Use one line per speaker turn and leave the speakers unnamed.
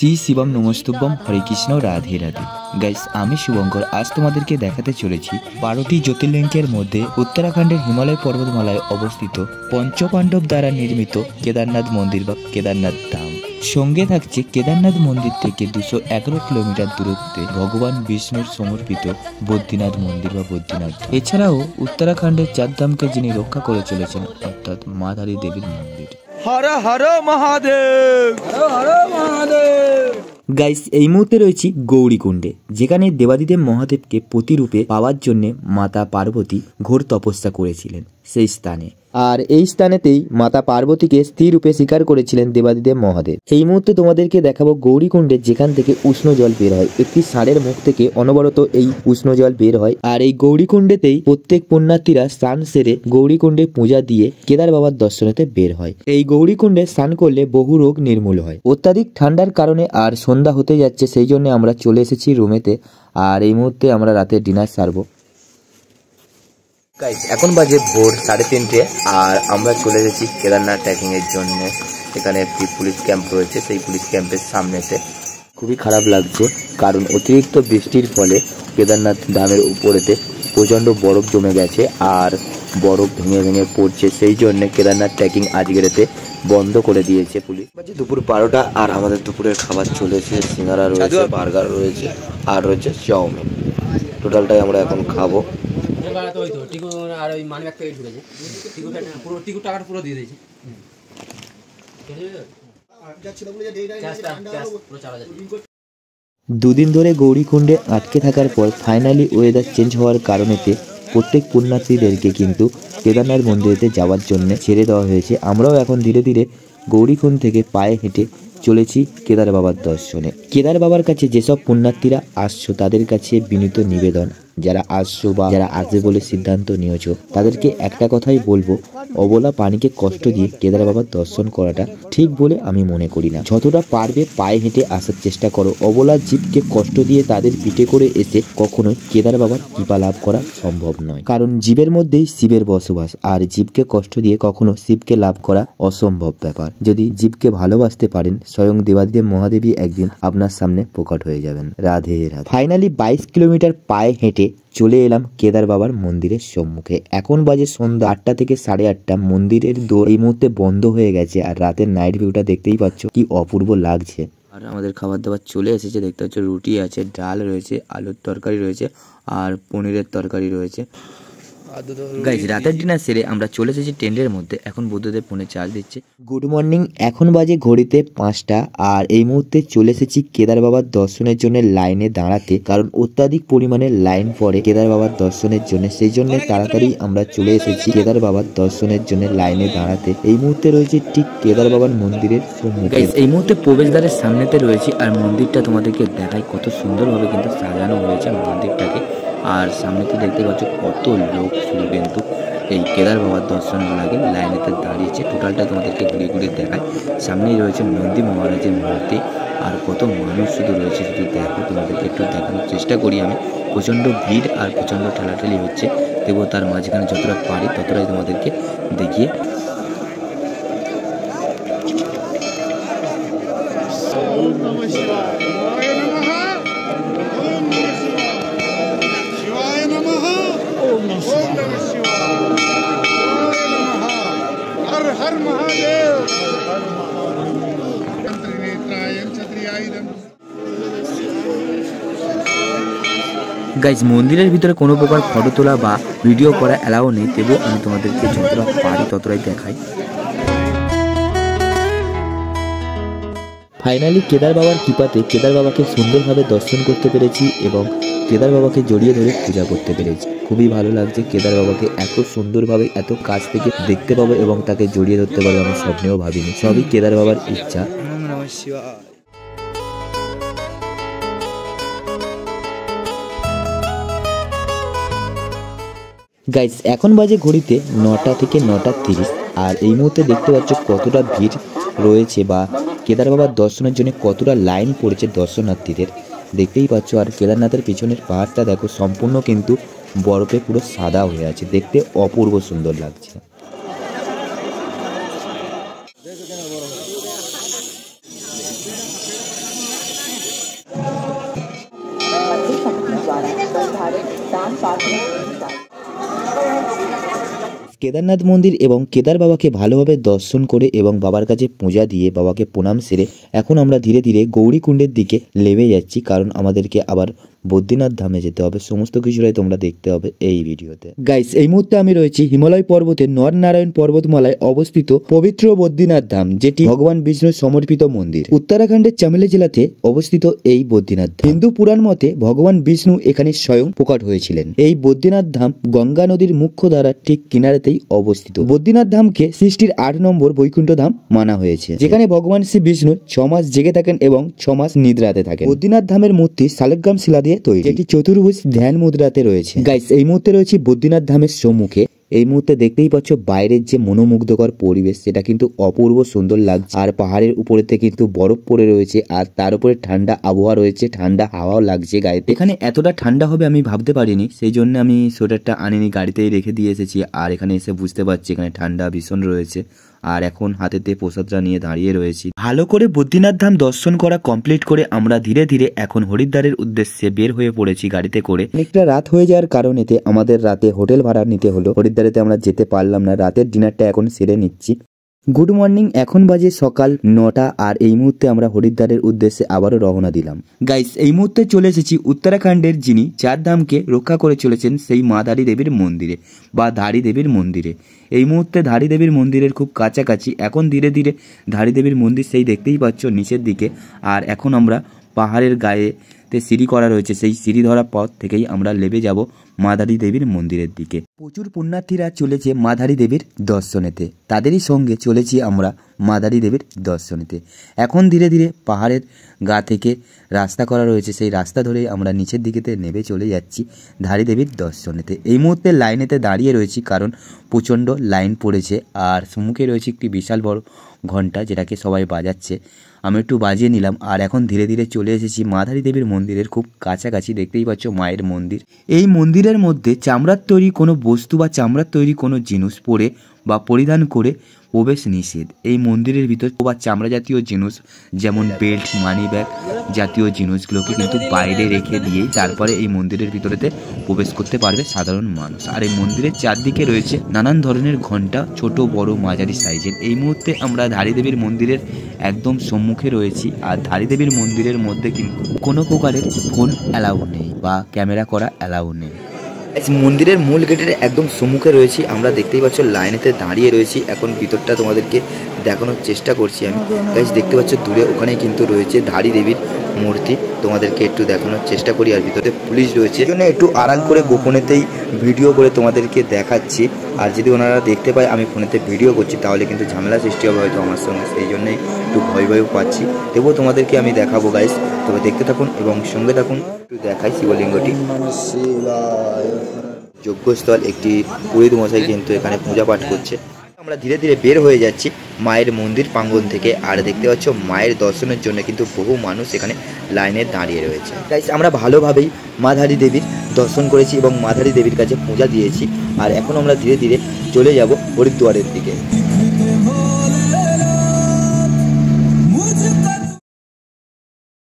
শ্রী শিবম নমস্তুভ্যম, হরে Krishna, Radhe Radhe. Guys, আমি শুভঙ্কর। আজ তোমাদেরকে দেখাতে চলেছি 12টি জ্যোতির্লিঙ্গের মধ্যে উত্তরাখণ্ডের হিমালয় পর্বতমালায় অবস্থিত পঞ্চপাণ্ডব দ্বারা নির্মিত কেদারনাথ মন্দির বা কেদারনাথ ধাম। সঙ্গে থাকছে কেদারনাথ মন্দির থেকে 211 কিলোমিটার দূরত্বে ভগবান বিষ্ণুর সমর্পিত বদ্রীনাথ মন্দির বা বদ্রীনাথ। এছাড়াও উত্তরাখণ্ডের চারধামকে যিনি রক্ষা করে চলেছেন, অর্থাৎ মাধারী দেবীর মন্দির। হর হর মহাদেব, হর হর মহাদেব। গাইস, এই মুহূর্তে রয়েছি গৌরীকুণ্ডে, যেখানে দেবাদিদেব মহাদেবকে প্রতিরূপে পাওয়ার জন্য মাতা পার্বতী ঘোর তপস্যা করেছিলেন সেই স্থানে। আর এই স্থানেতেই মাতা পার্বতীকে স্থির রূপে স্বীকার করেছিলেন দেবাদিদেব মহাদেব। এই মুহূর্তে তোমাদেরকে দেখাবো গৌরীকুণ্ডে, যেখান থেকে উষ্ণ জল বের হয়। একটি ষাঁড়ের মুখ থেকে অনবরত এই উষ্ণ জল বের হয়। আর এই গৌরীকুণ্ডেতেই প্রত্যেক পুণ্যার্থীরা স্নান সেরে গৌরীকুণ্ডে পূজা দিয়ে কেদার বাবার দর্শনেতে বের হয়। এই গৌরীকুণ্ডে স্নান করলে বহু রোগ নির্মূল হয়। অত্যাধিক ঠান্ডার কারণে আর সন্ধ্যা হতে যাচ্ছে, সেই জন্য আমরা চলে এসেছি রুমেতে। আর এই মুহূর্তে আমরা রাতে ডিনার সারবো। গাইস, এখন বাজে ভোর 3:30 আর আমরা চলে এসেছি কেদারনাথ ট্রেকিং এর জন্য। এখানে একটি পুলিশ ক্যাম্প রয়েছে, সেই পুলিশ ক্যাম্পের সামনেতে। খুবই খারাপ লাগছে, কারণ অতিরিক্ত বৃষ্টির ফলে কেদারনাথ ধামের উপরেতে প্রচণ্ড বরফ জমে গেছে আর বরফ ভেঙে ভেঙে পড়ছে। সেই জন্য কেদারনাথ ট্রেকিং আজকেরতে বন্ধ করে দিয়েছে পুলিশ। দুপুর 12টা আর আমাদের দুপুরের খাবার চলে এসেছে। সিঙ্গারা রয়েছে, বার্গার রয়েছে আর রয়েছে চাউমিন। টোটালটাই আমরা এখন খাবো। দুদিন ধরে গৌরীকুণ্ডে আটকে থাকার পর ফাইনালি ওয়েদার চেঞ্জ হওয়ার কারণেতে প্রত্যেক পুণ্যার্থীদেরকে কিন্তু কেদারনাথ মন্দিরেতে যাওয়ার জন্য ছেড়ে দেওয়া হয়েছে। আমরাও এখন ধীরে ধীরে গৌরীকুণ্ড থেকে পায়ে হেঁটে চলেছি কেদার বাবার দর্শনে। কেদার বাবার কাছে যেসব পুণ্যার্থীরা আসছো, তাদের কাছে বিনীত নিবেদন, যারা আসছো বা যারা আসবে বলে সিদ্ধান্ত নিয়েছো, তাদেরকে একটা কথাই বলবো, অবলা পানিকে কষ্ট দিয়ে কেদার বাবার দর্শন করাটা ঠিক বলে আমি মনে করি না। যতটা পারবে পায়ে হেঁটে আসার চেষ্টা করো। অবলা জীবকে কষ্ট দিয়ে তাদের পিঠে করে এসে কখনোই কেদার বাবার কৃপা লাভ করা সম্ভব নয়, কারণ জীবের মধ্যেই শিবের বসবাস। আর জীবকে কষ্ট দিয়ে কখনো শিবকে লাভ করা অসম্ভব ব্যাপার। যদি জীবকে ভালোবাসতে পারেন, স্বয়ং দেবাদিদেব মহাদেবী একদিন আপনার সামনে প্রকট হয়ে যাবেন। রাধে রাধে। ফাইনালি 22 কিলোমিটার পায়ে হেঁটে চলে এলাম কেদার বাবার মন্দিরের সম্মুখে। এখন বাজে সন্ধ্যা 8টা থেকে 8:30। মন্দিরের দোর এই মুহূর্তে বন্ধ হয়ে গেছে। আর রাতের নাইট ভিউটা দেখতেই পাচ্ছ, কি অপূর্ব লাগছে। আর আমাদের খাবার দাবার চলে এসেছে, দেখতে পাচ্ছ রুটি আছে, ডাল রয়েছে, আলুর তরকারি রয়েছে আর পনিরের তরকারি রয়েছে। গাইস, রাতের ডিনার সেরে আমরা চলে এসেছি টেন্টের মধ্যে। এখন বুদ্ধদেব ফোনে চার্জ দিচ্ছে। Good morning. এখন বাজে ঘড়িতে 5টা আর এই মুহূর্তে চলে এসেছি কেদার বাবার দর্শনের জন্য লাইনে দাঁড়াতে, কারণ অত্যাধিক পরিমাণে লাইন পড়ে কেদার বাবার দর্শনের জন্য। সেই জন্য তাড়াতাড়ি আমরা চলে এসেছি কেদার বাবার দর্শনের জন্য লাইনে দাঁড়াতে। এই মুহূর্তে রয়েছে ঠিক কেদার বাবার মন্দিরের সম্মুখে। এই মুহূর্তে প্রবেশদ্বারের সামনেতে রয়েছে আর মন্দিরটা তোমাদেরকে দেখাই, কত সুন্দরভাবে কিন্তু সাজানো হয়েছে মন্দিরটাকে। আর সামনেতে দেখতে পাচ্ছ কত লোক শুধু কিন্তু এই কেদার বাবার দর্শনের লাগে লাইনেতে দাঁড়িয়েছে। টোটালটা তোমাদেরকে ঘুরে ঘুরে দেখায়। সামনেই রয়েছে নন্দী মহারাজের মূর্তি আর কত মানুষ শুধু রয়েছে, শুধু দেখো। তোমাদেরকে একটু দেখানোর চেষ্টা করি আমি। প্রচণ্ড ভিড় আর প্রচণ্ড ঠেলাঠেলি হচ্ছে, তবুও তার মাঝখানে যতটা পারি ততটাই তোমাদেরকে দেখিয়ে। গাইজ, মন্দিরের ভিতরে কোনো প্রকার ফটো তোলা বা ভিডিও করা অ্যালাউ নেই, তবুও আমি তোমাদেরকে যতটা পারি ততটাই দেখাই। ফাইনালি কেদার বাবার কৃপাতে কেদার বাবাকে সুন্দরভাবে দর্শন করতে পেরেছি এবং কেদার বাবাকে জড়িয়ে ধরে পূজা করতে পেরেছি। খুবই ভালো লাগছে। কেদার বাবাকে এত সুন্দরভাবে এত কাছ থেকে দেখতে পাবো এবং তাকে জড়িয়ে ধরতে পারবো আমি স্বপ্নেও ভাবিনি। সবই কেদার বাবার ইচ্ছা। গাইস, এখন বাজে ঘড়িতে 9টা থেকে 9:30 আর এই মুহূর্তে দেখতে পাচ্ছ কতটা ভিড় রয়েছে বা কেদার বাবার দর্শনের জন্য কতটা লাইন পড়েছে দর্শনার্থীদের, দেখতেই পাচ্ছ। আর কেদারনাথের পিছনের পাহাড়টা দেখো, সম্পূর্ণ কিন্তু বরফে পুরো সাদা হয়ে আছে, দেখতে অপূর্ব সুন্দর লাগছে। কেদারনাথ মন্দির এবং কেদার বাবাকে ভালোভাবে দর্শন করে এবং বাবার কাছে পূজা দিয়ে বাবাকে প্রণাম সেরে এখন আমরা ধীরে ধীরে গৌরীকুণ্ডের দিকে নেমে যাচ্ছি, কারণ আমাদেরকে আবার বদ্রীনাথ ধামে যেতে হবে। সমস্ত কিছুটাই তোমরা দেখতে হবে এই ভিডিওতে। গাইস, এই মুহূর্তে আমি রয়েছি হিমালয় পর্বতের নরনারায়ণ পর্বতমালায় অবস্থিত পবিত্র বদ্রীনাথ ধাম, যেটি ভগবান বিষ্ণুর সমর্পিত মন্দির। উত্তরাখণ্ডের চামেলি জেলাতে অবস্থিত এই বদ্রীনাথ ধাম। হিন্দু পুরাণ মতে ভগবান বিষ্ণু এখানে স্বয়ং প্রকট হয়েছিলেন। এই বদ্রীনাথ ধাম গঙ্গা নদীর মুখ্য ধারার ঠিক কিনারেতেই অবস্থিত। বদ্রীনাথ ধামকে সৃষ্টির 8 নম্বর বৈকুণ্ঠ ধাম মানা হয়েছে, যেখানে ভগবান শ্রী বিষ্ণু 6 মাস জেগে থাকেন এবং 6 মাস নিদ্রাতে থাকেন। বদ্রীনাথ ধামের মূর্তি শালগ্রাম শিলা দিয়ে তৈরি, যেটি চতুর্ভুজ ধ্যান মুদ্রাতে রয়েছে। গাইস, এই মুহূর্তে রয়েছে বদ্রীনাথ ধামের সম্মুখে। এই মুহূর্তে দেখতেই পাচ্ছ বাইরের যে মনোমুগ্ধকর পরিবেশ, সেটা কিন্তু অপূর্ব সুন্দর লাগছে। আর পাহাড়ের উপরেতে কিন্তু বরফ পড়ে রয়েছে, আর তার উপরে ঠান্ডা আবহাওয়া রয়েছে, ঠান্ডা হাওয়াও লাগছে গায়ে। এখানে এতটা ঠান্ডা হবে আমি ভাবতে পারিনি, সেই জন্য আমি সোয়েটারটা আনিনি, গাড়িতেই রেখে দিয়ে এসেছি। আর এখানে এসে বুঝতে পারছি এখানে ঠান্ডা ভীষণ রয়েছে। আর এখন হাতেতে প্রসাদটা নিয়ে দাঁড়িয়ে রয়েছি। ভালো করে বদ্রীনাথ ধাম দর্শন করা কমপ্লিট করে আমরা ধীরে ধীরে এখন হরিদ্বারের উদ্দেশ্যে বের হয়ে পড়েছি গাড়িতে করে। অনেকটা রাত হয়ে যাওয়ার কারণেতে আমাদের রাতে হোটেল ভাড়া নিতে হলো। হরিদ্বারেতে আমরা যেতে পারলাম না, রাতের ডিনারটা এখন সেরে নিচ্ছি। গুড মর্নিং, এখন বাজে সকাল 9টা, আর এই মুহূর্তে আমরা হরিদ্বারের উদ্দেশ্যে আবারও রওনা দিলাম। গাইস, এই মুহূর্তে চলে এসেছি উত্তরাখণ্ডের যিনি 4 ধামকে রক্ষা করে চলেছেন সেই মা ধারী দেবীর মন্দিরে বা ধারী দেবীর মন্দিরে। এই মুহূর্তে ধারী দেবীর মন্দিরের খুব কাছাকাছি। এখন ধীরে ধীরে ধারী দেবীর মন্দির সেই দেখতেই পাচ্ছ নিচের দিকে। আর এখন আমরা পাহাড়ের গায়েতে সিঁড়ি করা রয়েছে, সেই সিঁড়ি ধরা পথ থেকেই আমরা নেমে যাব মা ধারী দেবীর মন্দিরের দিকে। প্রচুর পুণ্যার্থীরা চলেছে মা ধারী দেবীর দর্শনেতে, তাদেরই সঙ্গে চলেছি আমরা মা ধারী দেবীর দর্শনেতে। এখন ধীরে ধীরে পাহাড়ের গা থেকে রাস্তা করা রয়েছে, সেই রাস্তা ধরেই আমরা নিচের দিকেতে নেমে চলে যাচ্ছি ধারী দেবীর দর্শনেতে। এই মুহূর্তে লাইনেতে দাঁড়িয়ে রয়েছি, কারণ প্রচণ্ড লাইন পড়েছে। আর সম্মুখে রয়েছে একটি বিশাল বড় ঘন্টা, যেটাকে সবাই বাজাচ্ছে। আমি একটু বাজিয়ে নিলাম। আর এখন ধীরে ধীরে চলে এসেছি মা ধারী দেবীর মন্দিরের খুব কাছাকাছি। দেখতেই পাচ্ছ মায়ের মন্দির। এই মন্দিরের মধ্যে চামড়ার তৈরি কোনো বস্তু বা চামড়ার তৈরি কোনো জিনিস পরে বা পরিধান করে প্রবেশ নিষেধ। এই মন্দিরের ভিতর বা চামড়া জাতীয় জিনিস যেমন বেল্ট, মানি ব্যাগ জাতীয় জিনিসগুলোকে কিন্তু বাইরে রেখে দিয়েই তারপরে এই মন্দিরের ভিতরেতে প্রবেশ করতে পারবে সাধারণ মানুষ। আর এই মন্দিরের চারদিকে রয়েছে নানান ধরনের ঘন্টা, ছোট বড় মাঝারি সাইজের। এই মুহূর্তে আমরা ধারী দেবীর মন্দিরের একদম সম্মুখে রয়েছি। আর ধারী দেবীর মন্দিরের মধ্যে কিন্তু কোনো প্রকারের ফোন অ্যালাউ নেই বা ক্যামেরা করা অ্যালাউ নেই। মন্দিরের মূল গেটের একদম সম্মুখে রয়েছি আমরা, দেখতেই পাচ্ছ লাইনেতে দাঁড়িয়ে রয়েছি। এখন ভিতরটা তোমাদেরকে দেখানোর চেষ্টা করছি আমি। গাইস, দেখতে পাচ্ছ দূরে ওখানে কিন্তু রয়েছে ধারী দেবীর মূর্তি, তোমাদেরকে একটু দেখানোর চেষ্টা করি। আর ভিতরে পুলিশ রয়েছে, এই জন্য একটু আড়াল করে গোপনেতেই ভিডিও করে তোমাদেরকে দেখাচ্ছি। আর যদি ওনারা দেখতে পায় আমি ফোনেতে ভিডিও করছি, তাহলে কিন্তু ঝামেলা সৃষ্টি হবে হয়তো আমার সঙ্গে, সেই জন্যই একটু ভয়ও পাচ্ছি। তবুও তোমাদেরকে আমি দেখাবো গাইস, তবে দেখতে থাকুন এবং সঙ্গে থাকুন। একটু দেখাই শিবলিঙ্গটি। যজ্ঞস্থল, একটি পুরোহিত মশাই কিন্তু এখানে পূজা পাঠ করছে। আমরা ধীরে ধীরে বের হয়ে যাচ্ছি মায়ের মন্দির প্রাঙ্গণ থেকে। আর দেখতে পাচ্ছ মায়ের দর্শনের জন্য কিন্তু বহু মানুষ এখানে লাইনে দাঁড়িয়ে রয়েছে। গাইস, আমরা ভালোভাবেই মা ধারী দেবীর দর্শন করেছি এবং মা ধারী দেবীর কাছে পূজা দিয়েছি। আর এখন আমরা ধীরে ধীরে চলে যাব হরিদ্বারের দিকে।